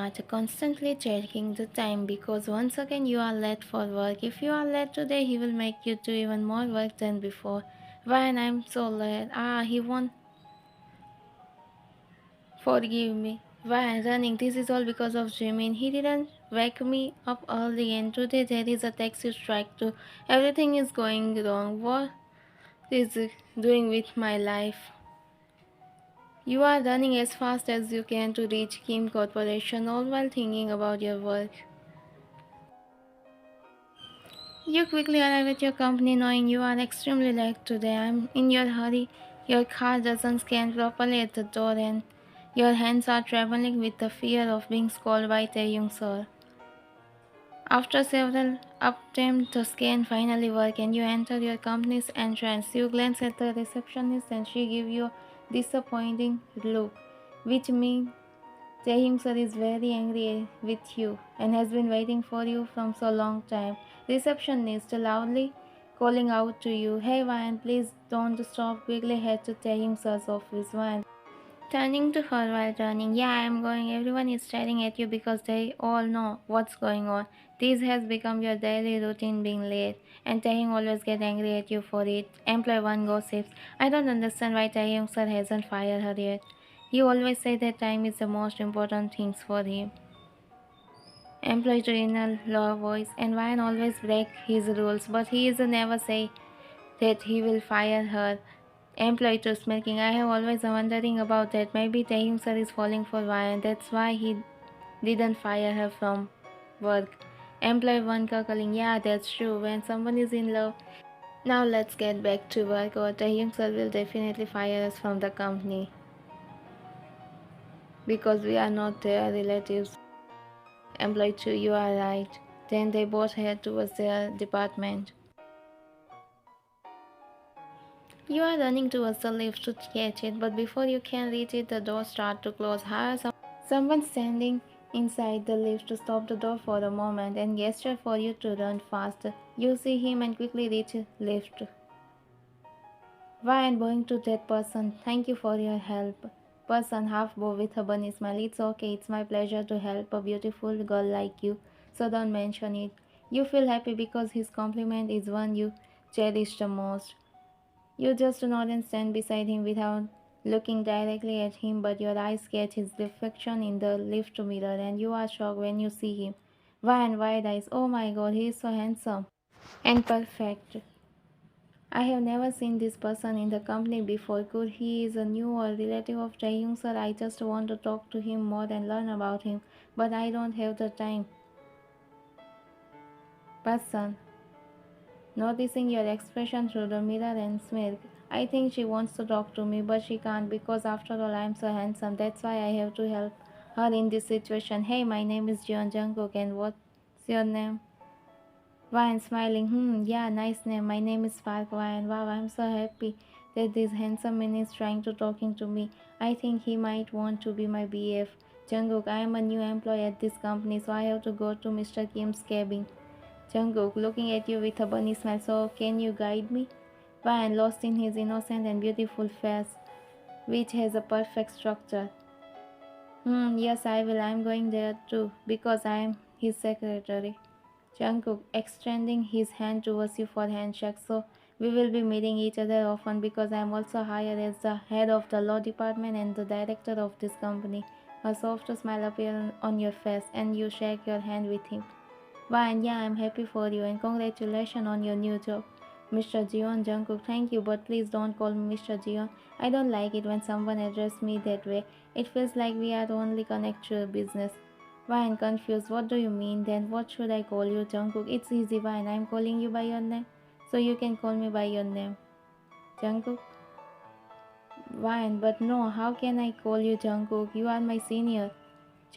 start constantly checking the time because once again you are late for work. If you are late today, he will make you do even more work than before. When I'm so late, he won't forgive me. Why running? This is all because of Jimin. He didn't wake me up early, and today there is a taxi strike too. Everything is going wrong. What is it doing with my life? You are running as fast as you can to reach Kim Corporation, all while thinking about your work. You quickly arrive at your company knowing you are extremely late today. I'm in your hurry. Your car doesn't scan properly at the door, and your hands are trembling with the fear of being scolded by Taehyung sir. After several attempts, the scan finally works and you enter your company's entrance. You glance at the receptionist and she gives you a disappointing look, which means Taehyung sir is very angry with you and has been waiting for you from so long time. Receptionist loudly calling out to you, "Hey Ryan, please don't stop. Quickly head to Taehyung sir's office." Ryan turning to her while turning, "Yeah, I'm going. Everyone is staring at you because they all know what's going on. This has become your daily routine being late, and Taehyung always gets angry at you for it." Employee 1 gossips, "I don't understand why Taehyung sir hasn't fired her yet. He always says that time is the most important things for him." Employee 2 in a low voice, "And Ryan always breaks his rules, but he is never say that he will fire her." Employee to smirking, "I have always wondering about that. Maybe Taehyung sir is falling for Ryan. That's why he didn't fire her from work." Employee 1 cackling, "Yeah, that's true. When someone is in love." Now let's get back to work or Taehyung sir will definitely fire us from the company because we are not their relatives. Employee 2, "You are right." Then they both head towards their department. You are running towards the lift to catch it, but before you can reach it, the doors start to close. However, someone standing inside the lift to stop the door for a moment and gesture for you to run faster. You see him and quickly reach lift. Why and bowing to that person, "Thank you for your help." Person half bow with a bunny smile, "It's okay, it's my pleasure to help a beautiful girl like you, so don't mention it." You feel happy because his compliment is one you cherish the most. You just nod and stand beside him without looking directly at him, but your eyes catch his reflection in the lift mirror and you are shocked when you see him. Wide eyes, "Oh my god, he is so handsome and perfect. I have never seen this person in the company before. Could he is a new or relative of Taehyung sir? I just want to talk to him more and learn about him, but I don't have the time." Person noticing your expression through the mirror and smirk, "I think she wants to talk to me, but she can't because after all I'm so handsome. That's why I have to help her in this situation. Hey, my name is Jungkook and what's your name?" Ryan smiling, Yeah, nice name. My name is Park Ryan. Wow, I'm so happy that this handsome man is trying to talking to me. I think he might want to be my BF. Jungkook, I am a new employee at this company, so I have to go to Mr. Kim's cabin. Jungkook, looking at you with a bunny smile, "So, can you guide me?" Ryan, lost in his innocent and beautiful face, which has a perfect structure. Yes, I will. I'm going there too, because I am his secretary." Jungkook, extending his hand towards you for handshake. "So, we will be meeting each other often because I am also hired as the head of the law department and the director of this company." A soft smile appears on your face, and you shake your hand with him. "Fine, yeah, I'm happy for you and congratulations on your new job." Mr. Jeon. Jungkook, "Thank you, but please don't call me Mr. Jeon. I don't like it when someone addresses me that way. It feels like we are only connected to business." Ryan, confused, "What do you mean? Then what should I call you?" Jungkook, "It's easy, Ryan. I'm calling you by your name, so you can call me by your name." Jungkook, "Ryan, but no, how can I call you Jungkook? You are my senior."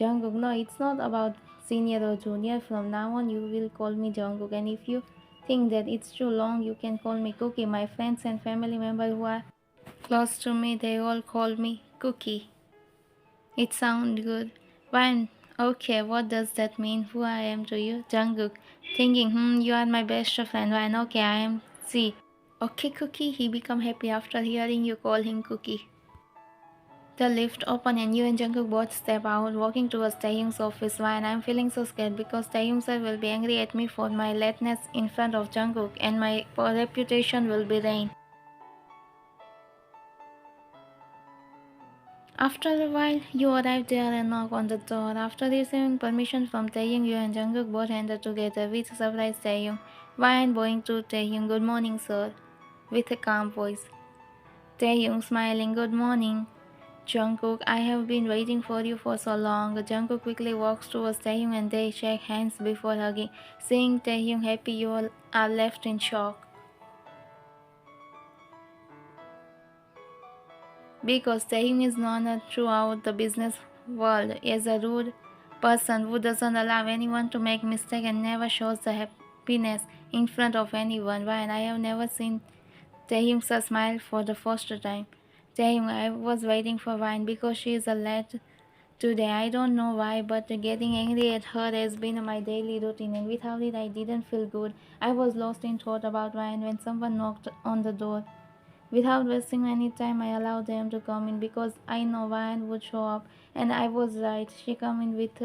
Jungkook, "No, it's not about senior or junior. From now on, you will call me Jungkook. And if you think that it's too long, you can call me Cookie. My friends and family members who are close to me, they all call me Cookie. It sounds good." Fine. Okay, what does that mean? Who I am to you? Jungkook, thinking, you are my best friend. Fine, okay, I am C. Okay, Cookie. He become happy after hearing you call him Cookie. The lift opened and you and Jungkook both step out, walking towards Taehyung's office. Why? And I'm feeling so scared because Taehyung sir will be angry at me for my lateness in front of Jungkook, and my reputation will be ruined. After a while, you arrive there and knock on the door. After receiving permission from Taehyung, you and Jungkook both enter together, which surprised Taehyung. Why? And bowing to Taehyung, "Good morning, sir," with a calm voice. Taehyung smiling, "Good morning, Jungkook. I have been waiting for you for so long." Jungkook quickly walks towards Taehyung and they shake hands before hugging. Seeing Taehyung happy, you all are left in shock. Because Taehyung is known throughout the business world as a rude person who doesn't allow anyone to make mistakes and never shows the happiness in front of anyone. Why? And I have never seen Taehyung smile for the first time. Taehyung, I was waiting for Wine because she is a late today. I don't know why, but getting angry at her has been my daily routine, and without it, I didn't feel good. I was lost in thought about Wine when someone knocked on the door. Without wasting any time, I allowed them to come in because I know Wine would show up, and I was right. She came in with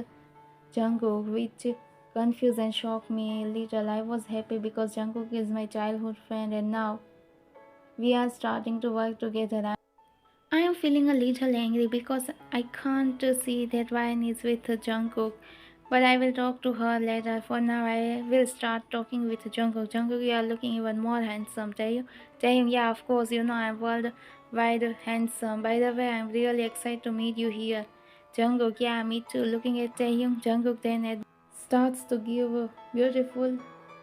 Jungkook, which confused and shocked me a little. I was happy because Jungkook is my childhood friend, and now we are starting to work together. I am feeling a little angry because I can't see that Ryan is with Jungkook, but I will talk to her later. For now, I will start talking with Jungkook. Jungkook, you are looking even more handsome. Taehyung, yeah, of course, you know I'm worldwide handsome. By the way, I'm really excited to meet you here. Jungkook, yeah, me too. Looking at Taehyung, Jungkook then starts to give a beautiful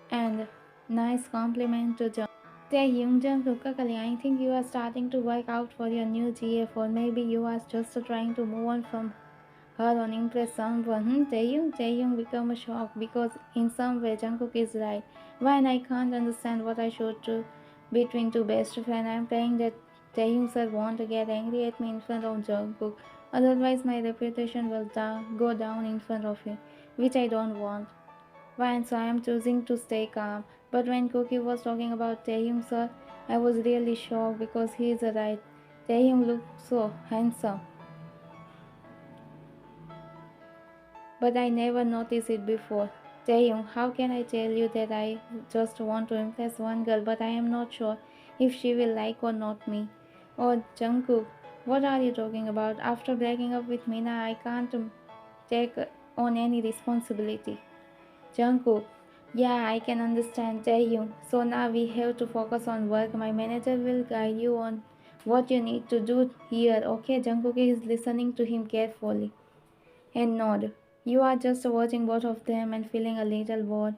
and nice compliment to Jungkook. Taehyung, Jungkook, Kakali, I think you are starting to work out for your new GF, or maybe you are just trying to move on from her or impress someone. Taehyung become a shock because in some way Jungkook is right. When I can't understand what I should do between two best friends, I'm praying that Taehyung sir won't get angry at me in front of Jungkook. Otherwise, my reputation will go down in front of him, which I don't want. Fine, so I am choosing to stay calm. But when Cookie was talking about Taehyung sir, I was really shocked because he is right. Taehyung looked so handsome, but I never noticed it before. Taehyung, how can I tell you that I just want to impress one girl, but I am not sure if she will like or not me? Oh, Jungkook, what are you talking about? After breaking up with Mina, I can't take on any responsibility. Jungkook, yeah, I can understand Taehyung. So now we have to focus on work. My manager will guide you on what you need to do here. Okay, Jungkook is listening to him carefully and nod. You are just watching both of them and feeling a little bored.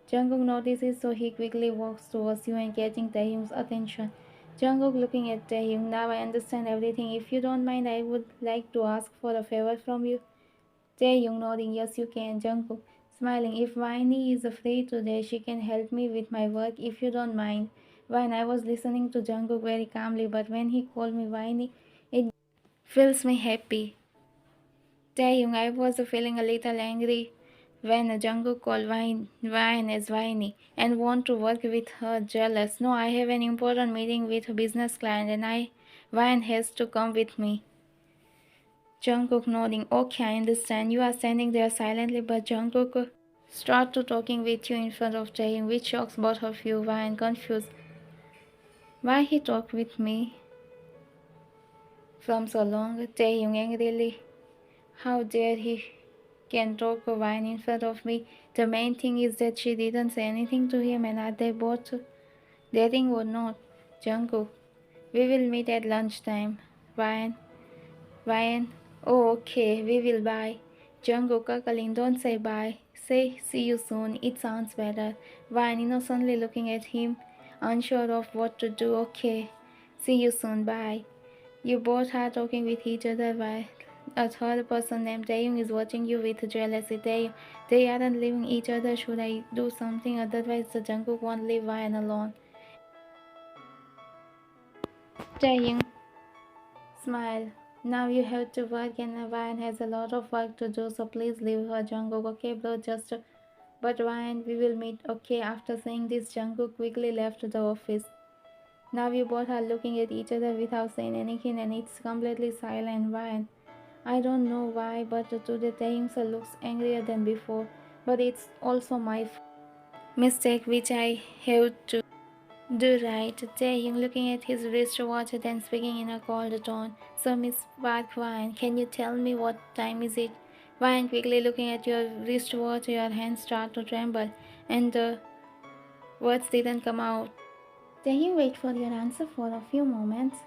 Jungkook notices, so he quickly walks towards you and catching Taehyung's attention. Jungkook looking at Taehyung, now I understand everything. If you don't mind, I would like to ask for a favor from you. Taehyung nodding, yes you can. Jungkook smiling, if Viney is free today, she can help me with my work if you don't mind. When I was listening to Jungkook very calmly, but when he called me Viney, it fills me happy. Taehyung, I was feeling a little angry when Jungkook called Vine as Viney and want to work with her jealous. No, I have an important meeting with a business client and Vine has to come with me. Jungkook nodding. Okay, I understand. You are standing there silently, but Jungkook start to talking with you in front of Taehyung, which shocks both of you. Why and confused. Why he talked with me from so long? Taehyung angrily. How dare he can talk wine in front of me? The main thing is that she didn't say anything to him, and are they both dating or not? Jungkook. We will meet at lunchtime. Ryan. Ryan, oh okay, we will bye. Jungkook cackling, don't say bye. Say see you soon, it sounds better. Ryan innocently looking at him, unsure of what to do. Okay, see you soon, bye. You both are talking with each other while a third person named Taehyung is watching you with jealousy. They aren't leaving each other. Should I do something? Otherwise, the Jungkook won't leave Ryan alone. Taehyung smile. Now you have to work and Ryan has a lot of work to do, so please leave her, Jungkook. Okay, bro, just. But Ryan, we will meet. Okay, after saying this, Jungkook quickly left the office. Now you both are looking at each other without saying anything and it's completely silent. Why? I don't know why, but today Taehyung looks angrier than before. But it's also my mistake which I have to do right. Taehyung looking at his wristwatch then speaking in a cold tone. So Miss Park Wan, can you tell me what time is it? Wan quickly looking at your wristwatch, your hands start to tremble and the words didn't come out. Taehyung waited for your answer for a few moments.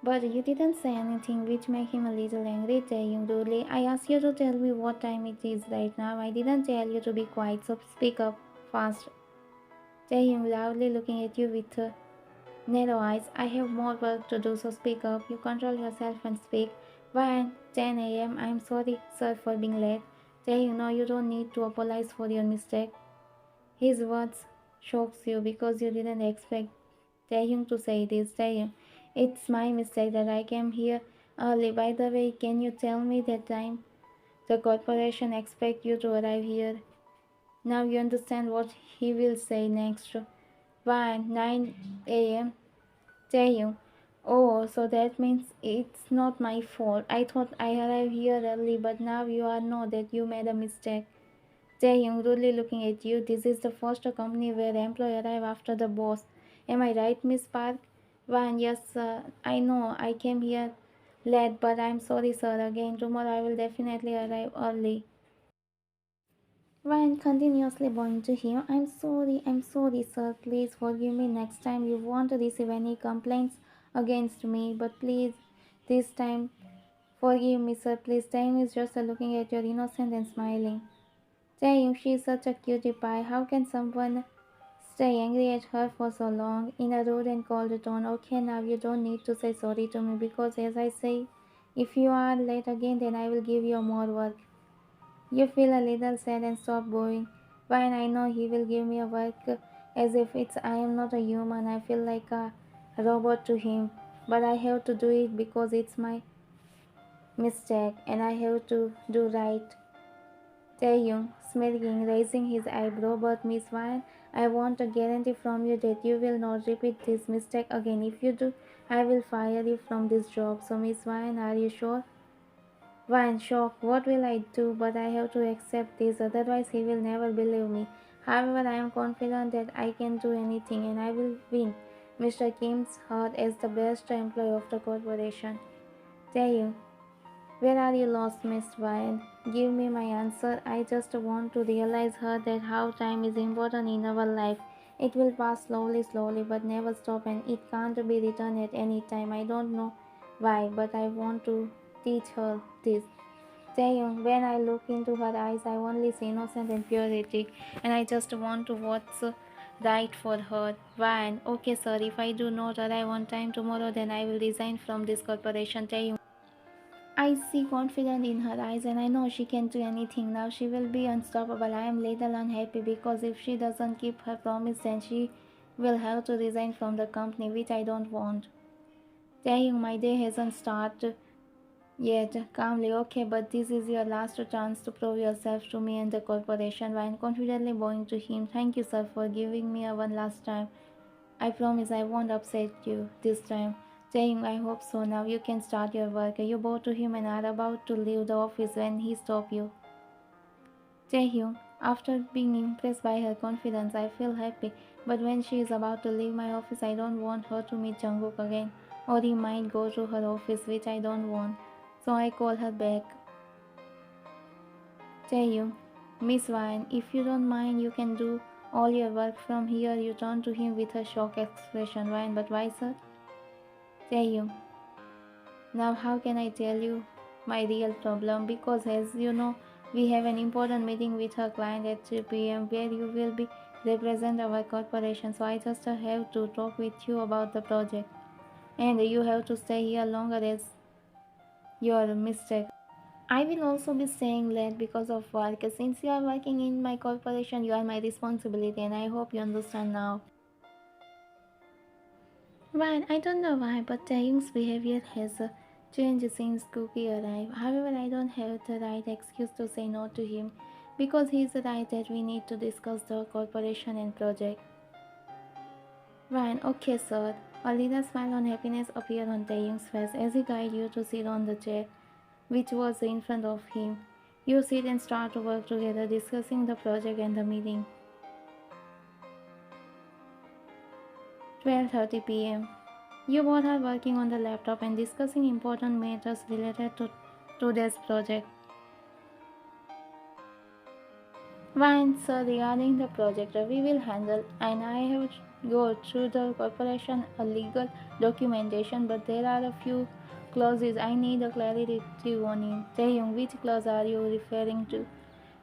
But you didn't say anything, which made him a little angry. Taehyung rudely, I asked you to tell me what time it is right now. I didn't tell you to be quiet, so speak up fast. Taehyung loudly looking at you with narrow eyes. I have more work to do, so speak up. You control yourself and speak. Why 10 a.m. I'm sorry, sir, for being late. Taehyung, no, you don't need to apologize for your mistake. His words shocks you because you didn't expect Taehyung to say this. Taehyung, it's my mistake that I came here early. By the way, can you tell me the time the corporation expect you to arrive here? Now you understand what he will say next. Why 9 a.m. Taehyung. Oh, so that means it's not my fault. I thought I arrived here early, but now you are know that you made a mistake. Taehyung rudely looking at you. This is the first company where employee arrive after the boss. Am I right, Miss Park? Van, yes, I know. I came here late, but I'm sorry, sir. Again, tomorrow I will definitely arrive early. Van continuously bowing to him. I'm sorry, sir. Please forgive me next time. You won't receive any complaints against me, but please, this time, forgive me, sir. Please, time is just looking at your innocent and smiling. Taehyung, she is such a cutie pie. How can someone stay angry at her for so long? In a rude and cold tone. Okay, now you don't need to say sorry to me because, as I say, if you are late again, then I will give you more work. You feel a little sad and stop going. Fine, I know he will give me a work as if it's I am not a human. I feel like a robot to him, but I have to do it because it's my mistake and I have to do right. Taehyung, smirking, raising his eyebrow, but Miss Wine, I want a guarantee from you that you will not repeat this mistake again. If you do, I will fire you from this job. So, Miss Wine, are you sure? Wine, shock, what will I do? But I have to accept this, otherwise, he will never believe me. However, I am confident that I can do anything and I will win Mr. Kim's heart as the best employee of the corporation. Taehyung, where are you lost, Miss Wine? Give me my answer. I just want to realize her that how time is important in our life. It will pass slowly, slowly, but never stop, and it can't be returned at any time. I don't know why, but I want to teach her this. Taehyung, when I look into her eyes, I only see innocence and purity, and I just want to what's right for her. Wine, okay, sir. If I do not arrive on time tomorrow, then I will resign from this corporation. Taehyung. I see confidence in her eyes and I know she can do anything. Now she will be unstoppable. I am little unhappy because if she doesn't keep her promise then she will have to resign from the company, which I don't want. Taehyung, my day hasn't started yet. Calmly, okay, but this is your last chance to prove yourself to me and the corporation. While confidently bowing to him, thank you, sir, for giving me a one last time. I promise I won't upset you this time. Saying I hope so. Now you can start your work. You bow to him and are about to leave the office when he stops you. Taehyung, after being impressed by her confidence, I feel happy. But when she is about to leave my office, I don't want her to meet Jungkook again. Or he might go to her office, which I don't want. So I call her back. Taehyung, Miss Wine, if you don't mind, you can do all your work from here. You turn to him with a shocked expression. Wine, but why, sir? Taehyung, now, how can I tell you my real problem? Because, as you know, we have an important meeting with our client at 3 p.m. where you will be represent our corporation. So I just have to talk with you about the project, and you have to stay here longer as your mistake. I will also be staying late because of work. Since you are working in my corporation, you are my responsibility, and I hope you understand now. Well, I don't know why, but Taehyung's behavior has changed since Cookie arrived. However, I don't have the right excuse to say no to him because he's right that we need to discuss the corporation and project. Ryan, okay, sir. A little smile on happiness appeared on Taehyung's face as he guided you to sit on the chair, which was in front of him. You sit and start to work together, discussing the project and the meeting. 12:30 p.m. You both are working on the laptop and discussing important matters related to today's project. Fine, so regarding the project we will handle, and I have go through the corporation a legal documentation, but there are a few clauses I need a clarity on in. Taehyung, which clause are you referring to?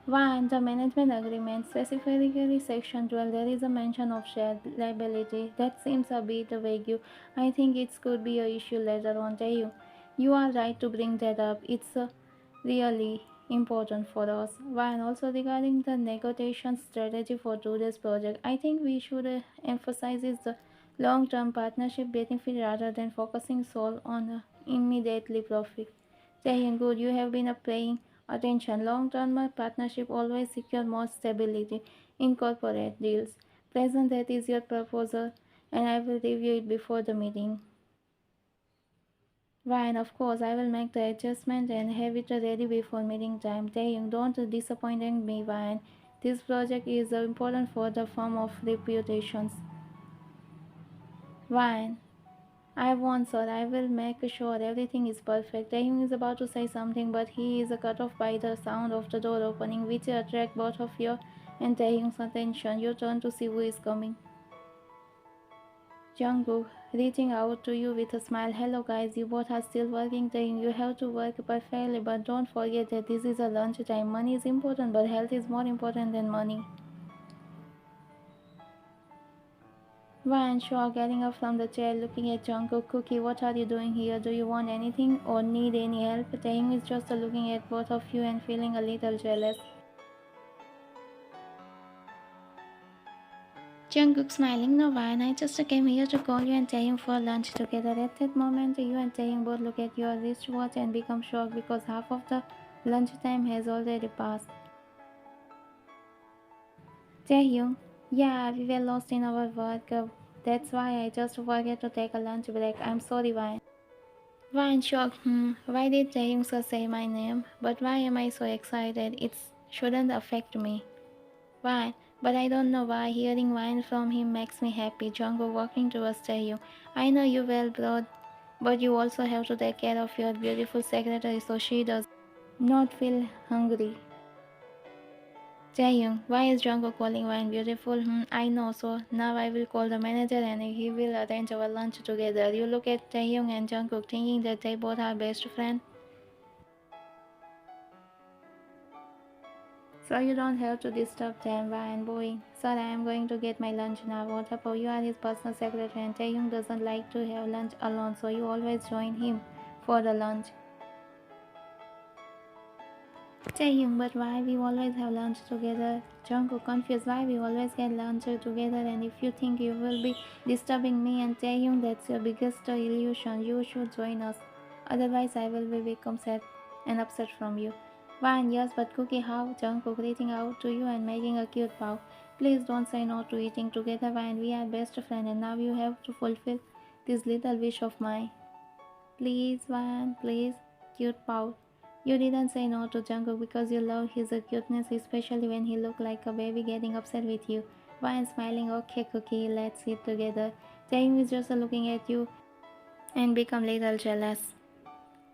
One, the management agreement, specifically section 12, there is a mention of shared liability. That seems a bit vague. I think it could be a issue later on. Taehyung, you are right to bring that up. It's really important for us. And also regarding the negotiation strategy for today's project, I think we should emphasize is the long-term partnership benefit rather than focusing sole on immediately profit. Saying good, you have been paying attention. Long-term partnership always secure more stability in corporate deals. Present that is your proposal, and I will review it before the meeting. Ryan, of course, I will make the adjustment and have it ready before meeting time. Taehyung, don't disappoint me, Ryan. This project is important for the firm of reputations. Ryan, I won't, sir. I will make sure everything is perfect. Taehyung is about to say something, but he is cut off by the sound of the door opening, which attracts both of your and Taehyung's attention. You turn to see who is coming. Jungkook, reaching out to you with a smile. Hello guys, you both are still working. Taehyung, you have to work perfectly, but don't forget that this is a lunch time. Money is important, but health is more important than money. Ryan Shaw getting up from the chair, looking at Jungkook. Cookie, what are you doing here? Do you want anything or need any help? Taehyung is just looking at both of you and feeling a little jealous. Jungkook smiling, no Ryan, I just came here to call you and Taehyung for lunch together. At that moment, you and Taehyung both look at your wristwatch and become shocked because half of the lunchtime has already passed. Taehyung, yeah, we were lost in our work. That's why I just forget to take a lunch break. I'm sorry, Ryan. Ryan shocked, why did Taehyung say my name? But why am I so excited? It shouldn't affect me. Why? But I don't know why hearing Ryan from him makes me happy. Jungkook walking towards Taehyung. I know you well, bro, but you also have to take care of your beautiful secretary so she does not feel hungry. Taehyung, why is Jungkook calling Ryan beautiful? I know, so now I will call the manager and he will arrange our lunch together. You look at Taehyung and Jungkook thinking that they both are best friends. So you don't have to disturb them, Ryan boy. Sir, I am going to get my lunch now. What about you are his personal secretary and Taehyung doesn't like to have lunch alone, so you always join him for the lunch. Taehyung, but why we always have lunch together? Jungkook confused why we always get lunch together, and if you think you will be disturbing me and Taehyung, that's your biggest illusion. You should join us. Otherwise I will be become sad and upset from you. Fine, yes, but Cookie, how? Jungkook reaching out to you and making a cute bow. Please don't say no to eating together, Fine. We are best friends and now you have to fulfill this little wish of mine. Please, Van, please. Cute pout. You didn't say no to Jungkook because you love his cuteness, especially when he looked like a baby getting upset with you. Van smiling, okay, Cookie, let's eat together. Taehyung is just looking at you and become little jealous.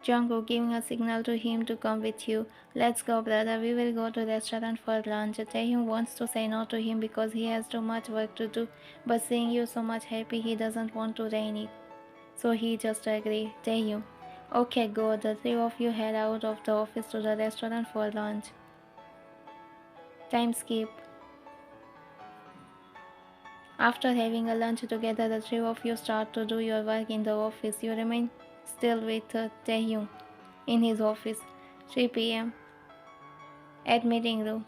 Jungkook giving a signal to him to come with you. Let's go, brother. We will go to restaurant for lunch. Taehyung wants to say no to him because he has too much work to do, but seeing you so much happy, he doesn't want to rain it. So he just agreed. Taehyung, okay, go. The three of you head out of the office to the restaurant for lunch. Time skip. After having a lunch together, the three of you start to do your work in the office. You remain still with Taehyung in his office. 3 p.m. at meeting room.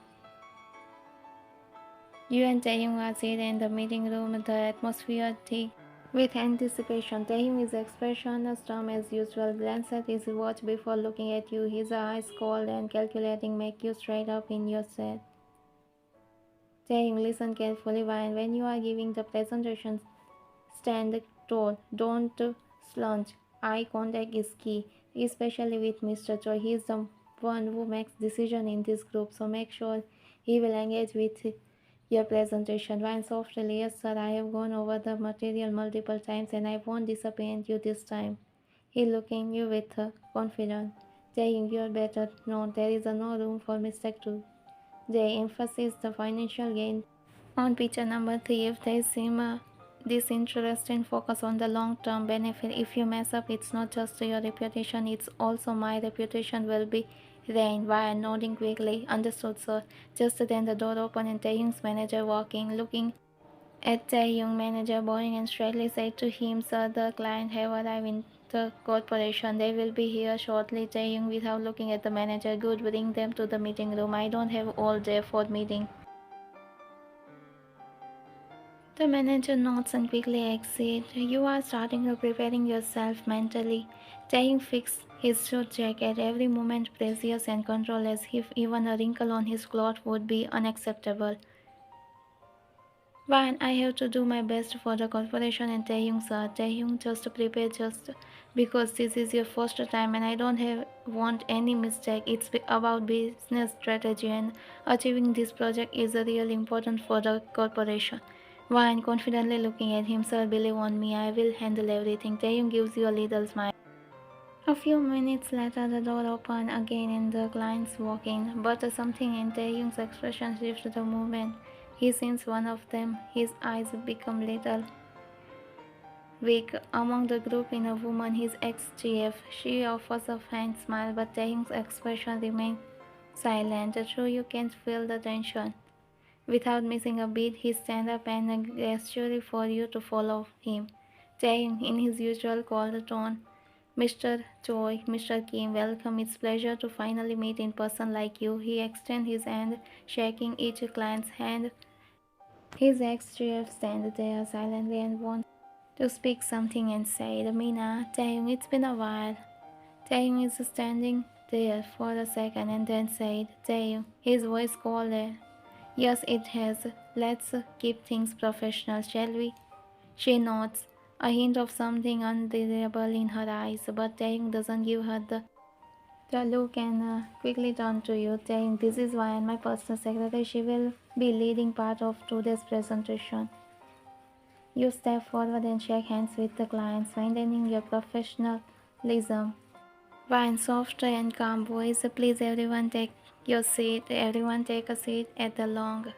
You and Taehyung are seated in the meeting room. The atmosphere thick with anticipation. Taehyung is expression storm as usual. Glance at his watch before looking at you. His eyes cold and calculating make you straight up in your seat. Taehyung, listen carefully when you are giving the presentation. Stand told, don't slunge. Eye contact is key, especially with Mr. Choi. He is the one who makes decision in this group, so make sure he will engage with your presentation. Ryan softly, yes sir, I have gone over the material multiple times and I won't disappoint you this time. He looking you with confidence, saying you're better. No, there is no room for mistake too. They emphasize the financial gain. On picture number 3, if they seem disinterested, focus on the long-term benefit. If you mess up, it's not just your reputation, it's also my reputation will be ruined. Why nodding quickly, understood sir. Just then the door opened and Taehyung's manager walking, looking at Taehyung manager bowing and straightly said to him, sir, the client have arrived in the corporation. They will be here shortly. Taehyung without looking at the manager, good, bring them to the meeting room. I don't have all day for meeting. The manager nods and quickly exits. You are starting to preparing yourself mentally. Taehyung fixed his suit jacket, every moment precious and controlled as if even a wrinkle on his cloth would be unacceptable. One, I have to do my best for the corporation and Taehyung sir. Taehyung, just prepare just because this is your first time and I don't want any mistake. It's about business strategy and achieving this project is really important for the corporation. One, confidently looking at him, sir, believe on me, I will handle everything. Taehyung gives you a little smile. A few minutes later, the door opened again and the clients walk in, but something in Taehyung's expression shifted the moment. He sees one of them, his eyes become little weak. Among the group in a woman, his ex-GF. She offers a faint smile, but Taehyung's expression remains silent. True, you can feel the tension. Without missing a beat, he stands up and gestures for you to follow him. Taehyung, in his usual cold tone, Mr. Choi, Mr. Kim, welcome. It's pleasure to finally meet in person like you. He extends his hand, shaking each client's hand. His ex-chief stands there silently and wants to speak something and said, Mina, Taehyung, it's been a while. Taehyung is standing there for a second and then said, Taehyung, his voice called. Yes, it has. Let's keep things professional, shall we? She nods, a hint of something undeniable in her eyes, but Taehyung doesn't give her the look and quickly turn to you, saying, this is why I'm my personal secretary. She will be leading part of today's presentation. You step forward and shake hands with the clients, maintaining your professionalism. Wine soft and calm voice, please everyone take your seat. Everyone take a seat at the long.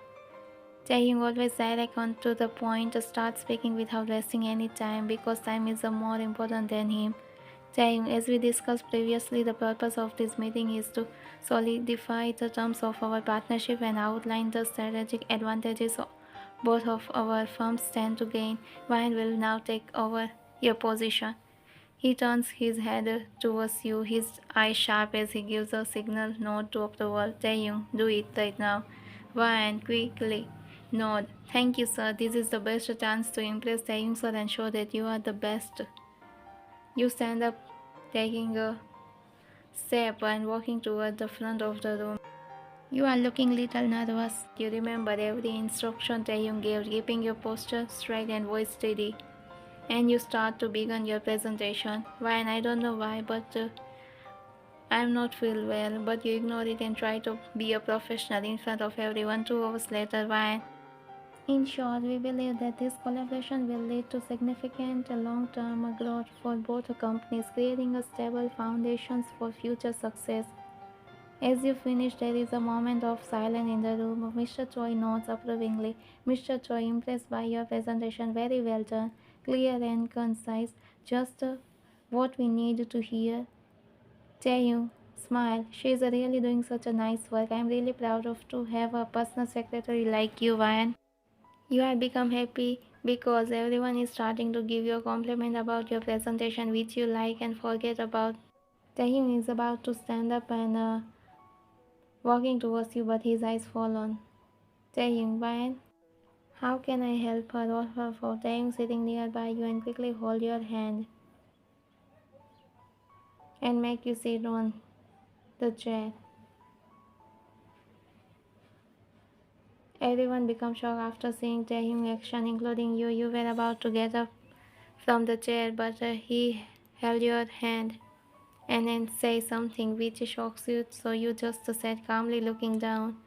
Taehyung always direct on to the point, start speaking without wasting any time because time is more important than him. Taehyung, as we discussed previously, the purpose of this meeting is to solidify the terms of our partnership and outline the strategic advantages both of our firms stand to gain. Ryan will now take over your position. He turns his head towards you, his eyes sharp as he gives a signal nod to approval. Taehyung, do it right now. Ryan quickly nod. Thank you, sir. This is the best chance to impress Taehyung sir and show that you are the best. You stand up, taking a step and walking toward the front of the room. You are looking little nervous. You remember every instruction Taehyung gave, keeping your posture straight and voice steady. And you start to begin your presentation. Ryan, I don't know why, but I'm not feel well. But you ignore it and try to be a professional in front of everyone. 2 hours later, Ryan. In short, we believe that this collaboration will lead to significant long-term growth for both companies, creating a stable foundations for future success. As you finish, there is a moment of silence in the room. Mr. Choi nods approvingly. Mr. Choi, impressed by your presentation, very well done, clear and concise, just what we need to hear. Taehyung, smile. She is really doing such a nice work. I am really proud of to have a personal secretary like you, Ryan. You have become happy because everyone is starting to give you a compliment about your presentation, which you like and forget about. Taehyung is about to stand up and walking towards you, but his eyes fall on Taehyung. Ryan, how can I help her? Offer for Taehyung sitting nearby you and quickly hold your hand and make you sit on the chair. Everyone becomes shocked after seeing Taehyung action, including you. You were about to get up from the chair, but he held your hand and then say something which shocks you, so you just sat calmly looking down.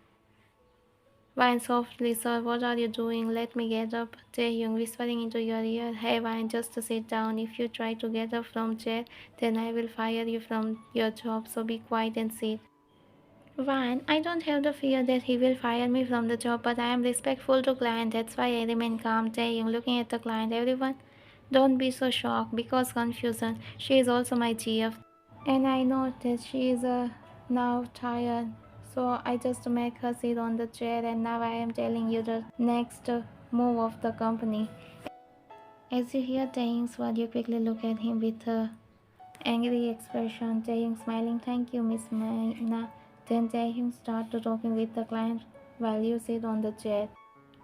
Vine softly, sir, what are you doing? Let me get up. Taehyung whispering into your ear, hey Vine, just sit down. If you try to get up from chair, then I will fire you from your job, so be quiet and sit. Vine, I don't have the fear that he will fire me from the job, but I am respectful to client. That's why I remain calm. Taehyung looking at the client. Everyone, don't be so shocked because confusion. She is also my GF. And I know that she is now tired, so I just make her sit on the chair, and now I am telling you the next move of the company. As you hear Taehyung's word, you quickly look at him with a angry expression. Taehyung smiling, thank you, Miss Maina. Then Taehyung start to talking with the client while you sit on the chair.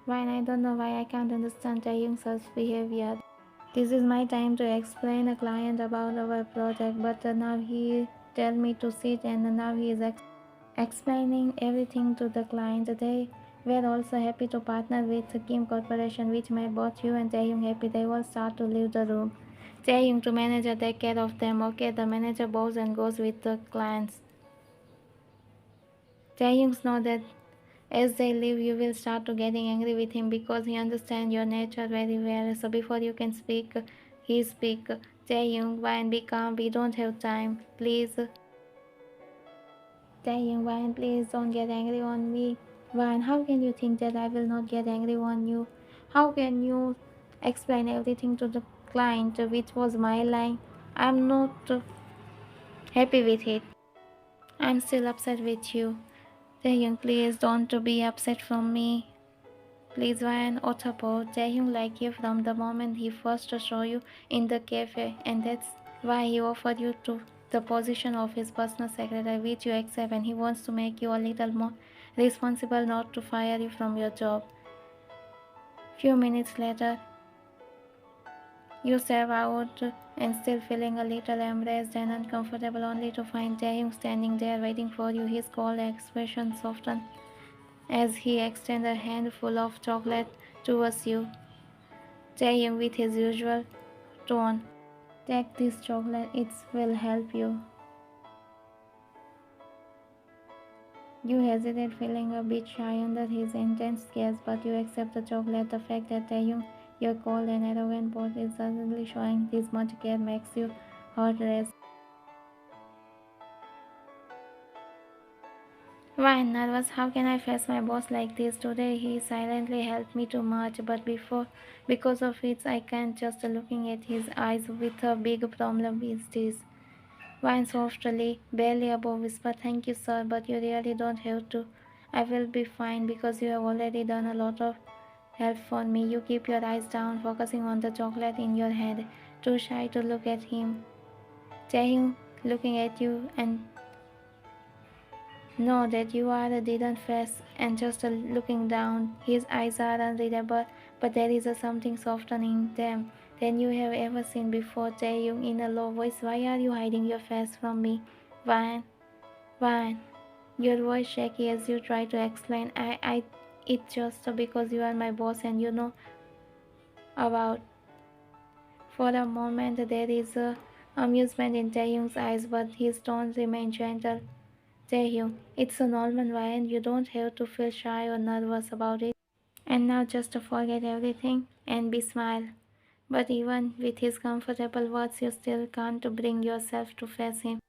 Why I don't know why I can't understand Taehyung's such behavior. This is my time to explain a client about our project, but now he tell me to sit, and now he is explaining everything to the client. They were also happy to partner with Kim Corporation, which made both you and Taehyung happy. They all start to leave the room. Taehyung to manager take care of them. Okay, the manager bows and goes with the clients. Taehyung know that as they leave, you will start to getting angry with him because he understands your nature very well. So before you can speak, he speak. Taehyung, Wine, be calm. We don't have time. Please. Taehyung, Wine, please don't get angry on me. Wine, how can you think that I will not get angry on you? How can you explain everything to the client, which was my line? I'm not happy with it. I'm still upset with you. Taehyung, please don't be upset from me. Please Ryan Otterpo, Taehyung like you from the moment he first saw you in the cafe, and that's why he offered you to the position of his personal secretary, which you accept, and he wants to make you a little more responsible, not to fire you from your job. Few minutes later, you step out and still feeling a little embarrassed and uncomfortable, only to find Taehyung standing there waiting for you. His cold expression softened as he extended a handful of chocolate towards you. Taehyung with his usual tone, take this chocolate, it will help you. You hesitate, feeling a bit shy under his intense gaze, but you accept the chocolate. The fact that Taehyung, your cold and arrogant boss, is suddenly showing this much care makes you heart race. Why nervous? How can I face my boss like this? Today he silently helped me too much, but because of it, I can't just looking at his eyes with a big problem is this. Wine softly, barely above whisper, thank you, sir, but you really don't have to. I will be fine because you have already done a lot of help for me. You keep your eyes down, focusing on the chocolate in your hand, too shy to look at him. Taehyung looking at you and know that you are a didn't face and just looking down. His eyes are unreadable, but there is a something softening them than you have ever seen before. Taehyung in a low voice, why are you hiding your face from me? Why? Why? Your voice shaky as you try to explain. It's just because you are my boss and you know about. For a moment, there is amusement in Taehyung's eyes, but his tone remains gentle. Taehyung, it's a normal way and you don't have to feel shy or nervous about it. And now just to forget everything and be smile. But even with his comfortable words, you still can't bring yourself to face him.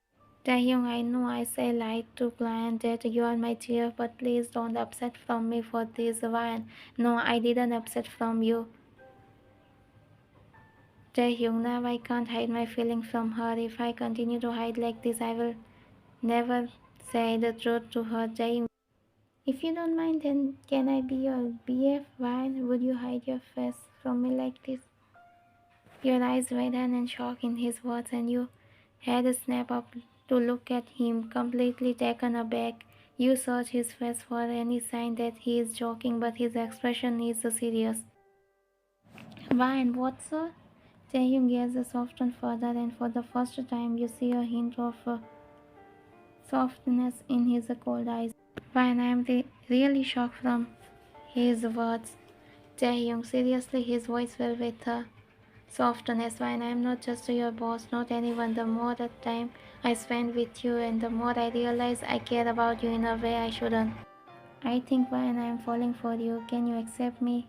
Taehyung, I know I say lie to client that you are my dear, but please don't upset from me for this one. No, I didn't upset from you. Taehyung, now I can't hide my feeling from her. If I continue to hide like this, I will never say the truth to her. Taehyung, if you don't mind, then can I be your BF? Why would you hide your face from me like this? Your eyes widen and shock in his words, and you had a snap up to look at him, completely taken aback. You search his face for any sign that he is joking, but his expression is serious. Why and what, sir? Taehyung gazes softened further, and for the first time, you see a hint of softness in his cold eyes. Why, and I am really shocked from his words. Taehyung, seriously, his voice fell with softness. When I'm not just your boss, not anyone, the more the time I spend with you and the more I realize I care about you in a way I shouldn't. I think when I'm falling for you, can you accept me?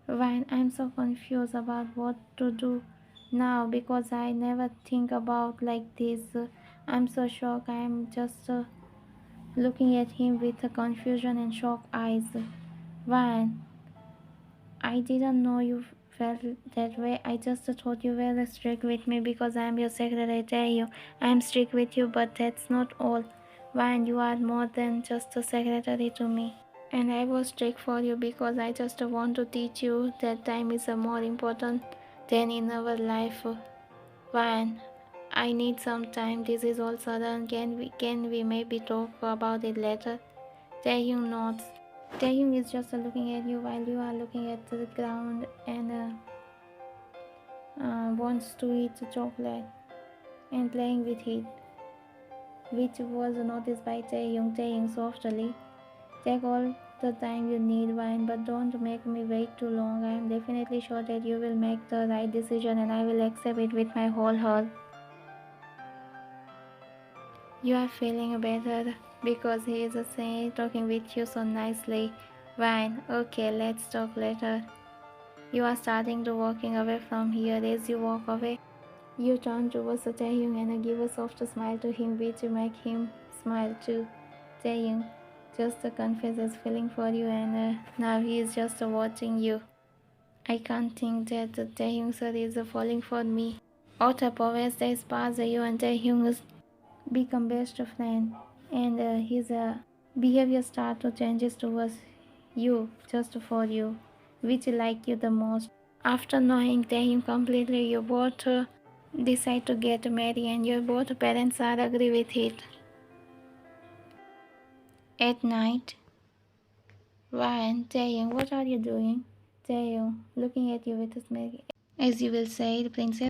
When I'm so confused about what to do now because I never think about like this. I'm so shocked. I'm just looking at him with a confusion and shocked eyes. When I didn't know you felt that way. I just thought you were strict with me because I'm your secretary. Taehyung. I'm strict with you, but that's not all. When you are more than just a secretary to me. And I was strict for you because I just want to teach you that time is more important than in our life. When I need some time, this is all sudden. Can we maybe talk about it later? Taehyung nods. Taehyung is just looking at you while you are looking at the ground and wants to eat chocolate and playing with it, which was noticed by Taehyung. Taehyung softly, take all the time you need, Wine, but don't make me wait too long. I am definitely sure that you will make the right decision and I will accept it with my whole heart. You are feeling better because he is saying talking with you so nicely. Wine, okay, let's talk later. You are starting to walking away from here. As you walk away, you turn towards Taehyung and give a soft smile to him, which make him smile too. Taehyung just confesses feeling for you, and now he is just watching you. I can't think that Taehyung sir is falling for me. Out of as they pass you and Taehyung become best friend, and his behavior start to changes towards you just for you, which like you the most. After knowing him completely, you both decide to get married, and your both parents are agree with it. At night, Ryan, Taehyung, what are you doing? Taehyung, looking at you with a smile. As you will say, Princess.